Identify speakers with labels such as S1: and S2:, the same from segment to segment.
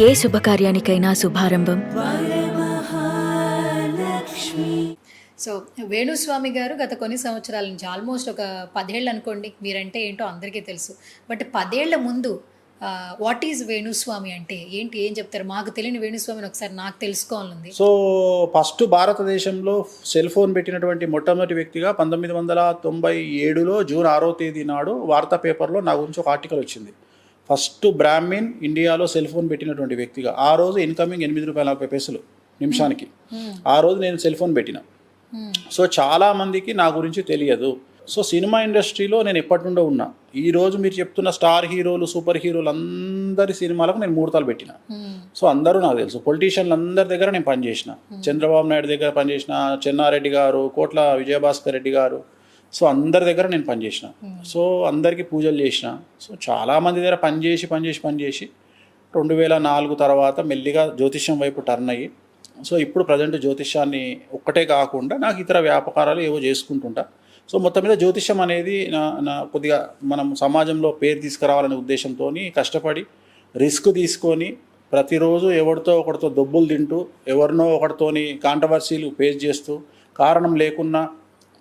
S1: ఏ శుభకార్యానికైనా శుభారంభం.
S2: So Venu Swamy గారు గత కొన్ని సంవత్సరాల నుంచి ఆల్మోస్ట్ ఒక 10 ఏళ్ళు అనుకోండి, మీరంటే ఏంటో అందరికీ తెలుసు. బట్ 10 ఏళ్ల ముందు వాట్ ఈజ్ వేణుస్వామి అంటే ఏంటి, ఏం చెప్తారు? మాకు తెలియని వేణుస్వామిని ఒకసారి నాకు తెలుసుకోవాలంది.
S3: సో ఫస్ట్ భారతదేశంలో సెల్ ఫోన్ పెట్టినటువంటి మొట్టమొదటి వ్యక్తిగా 1997లో జూన్ 6వ తేదీ నాడు వార్తా పేపర్లో నా గురించి ఒక ఆర్టికల్ వచ్చింది. ఫస్ట్ బ్రాహ్మిన్ ఇండియాలో సెల్ ఫోన్ పెట్టినటువంటి వ్యక్తిగా. ఆ రోజు ఇన్కమింగ్ ₹8.40 నిమిషానికి. ఆ రోజు నేను సెల్ ఫోన్ పెట్టిన. సో చాలామందికి నా గురించి తెలియదు. సో సినిమా ఇండస్ట్రీలో నేను ఎప్పటి నుండో ఉన్నా. ఈరోజు మీరు చెప్తున్న స్టార్ హీరోలు, సూపర్ హీరోలు అందరి సినిమాలకు నేను ముహూర్తాలు పెట్టిన. సో అందరూ నాకు తెలుసు. పొలిటీషియన్లు అందరి దగ్గర నేను పనిచేసిన. చంద్రబాబు నాయుడు దగ్గర పనిచేసిన, చెన్నారెడ్డి గారు, కోట్ల విజయభాస్కర్ రెడ్డి గారు, సో అందరి దగ్గర నేను పనిచేసిన. సో అందరికీ పూజలు చేసిన. సో చాలామంది దగ్గర పనిచేసి 2004 తర్వాత మెల్లిగా జ్యోతిష్యం వైపు టర్న్ అయ్యి, సో ఇప్పుడు ప్రజెంట్ జ్యోతిష్యాన్ని ఒక్కటే కాకుండా నాకు ఇతర వ్యాపారాలు ఏవో చేసుకుంటుంటా. సో మొత్తం మీద జ్యోతిష్యం అనేది నా కొద్దిగా మనం సమాజంలో పేరు తీసుకురావాలనే ఉద్దేశంతో కష్టపడి రిస్క్ తీసుకొని ప్రతిరోజు ఎవరితో ఒకరితో దొబ్బులు తింటూ, ఎవరినో ఒకరితోని కాంట్రవర్సీలు ఫేస్ చేస్తూ, కారణం లేకున్నా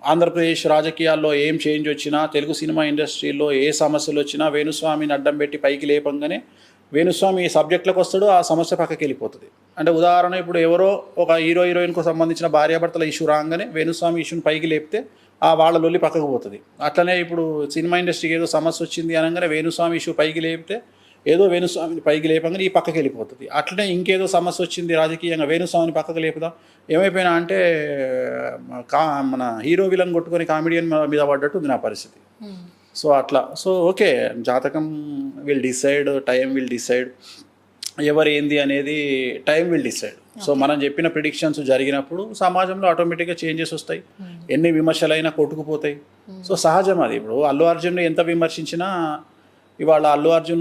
S3: ఆంధ్రప్రదేశ్ రాజకీయాల్లో ఏం చేంజ్ వచ్చినా, తెలుగు సినిమా ఇండస్ట్రీలో ఏ సమస్యలు వచ్చినా వేణుస్వామిని అడ్డం పెట్టి పైకి లేపంగానే వేణుస్వామి సబ్జెక్టులకు వస్తాడు, ఆ సమస్య పక్కకి వెళ్ళిపోతుంది. అంటే ఉదాహరణ, ఇప్పుడు ఎవరో ఒక హీరోయిన్కు సంబంధించిన భార్యాభర్తల ఇష్యూ రాగానే వేణుస్వామి ఇష్యూని పైకి లేపితే ఆ వాళ్ళ లొల్లి పక్కకు పోతుంది. అట్లనే ఇప్పుడు సినిమా ఇండస్ట్రీకి ఏదో సమస్య వచ్చింది అనగానే వేణుస్వామి ఇష్యూ పైకి లేపితే ఏదో వేణుస్వామిని పైకి లేపంగానే ఈ పక్కకి వెళ్ళిపోతుంది. అట్లనే ఇంకేదో సమస్య వచ్చింది రాజకీయంగా, వేణుస్వామిని పక్కకు లేపుదాం, ఏమైపోయినా అంటే మన హీరో విలన్ కొట్టుకొని కామెడియన్ మీద పడ్డట్టు ఉంది నా పరిస్థితి. సో అట్లా. సో ఓకే, జాతకం will decide, time will decide, ఎవరు ఏంది అనేది టైం విల్ డిసైడ్. సో మనం చెప్పిన ప్రిడిక్షన్స్ జరిగినప్పుడు సమాజంలో ఆటోమేటిక్గా చేంజెస్ వస్తాయి. ఎన్ని విమర్శలైనా కొట్టుకుపోతాయి. సో సహజం అది. ఇప్పుడు అల్లు అర్జున్ ఎంత విమర్శించినా, ఇవాళ అల్లు అర్జున్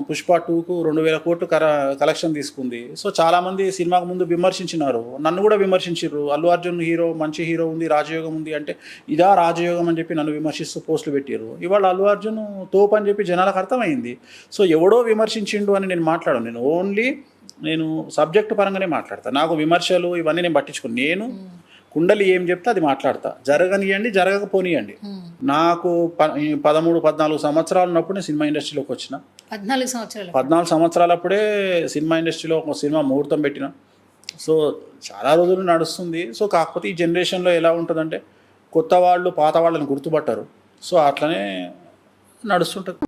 S3: పుష్ప 2కు 2000 కోట్లు కలెక్షన్ తీసుకుంది. సో చాలామంది సినిమాకు ముందు విమర్శించినారు, నన్ను కూడా విమర్శించారు. అల్లు అర్జున్ హీరో, మంచి హీరో ఉంది, రాజయోగం ఉంది అంటే ఇదా రాజయోగం అని చెప్పి నన్ను విమర్శిస్తూ పోస్టులు పెట్టారు. ఇవాళ అల్లు అర్జున్ తోపు అని చెప్పి జనాలకు అర్థమైంది. సో ఎవడో విమర్శించిండు అని నేను మాట్లాడను. నేను ఓన్లీ సబ్జెక్టు పరంగానే మాట్లాడతాను. నాకు విమర్శలు ఇవన్నీ నేను పట్టించుకుని, నేను కుండలి ఏం చెప్తే అది మాట్లాడతా. జరగనియండి, జరగకపోనియండి. నాకు 13-14 సంవత్సరాలు ఉన్నప్పుడు నేను సినిమా ఇండస్ట్రీలోకి వచ్చిన. 14 సంవత్సరాలప్పుడే సినిమా ఇండస్ట్రీలో ఒక సినిమా ముహూర్తం పెట్టిన. సో చాలా రోజులు నడుస్తుంది. సో కాకపోతే ఈ జనరేషన్లో ఎలా ఉంటుందంటే, కొత్త వాళ్ళు పాత వాళ్ళని గుర్తుపట్టరు. సో అట్లనే నడుస్తుంటుంది.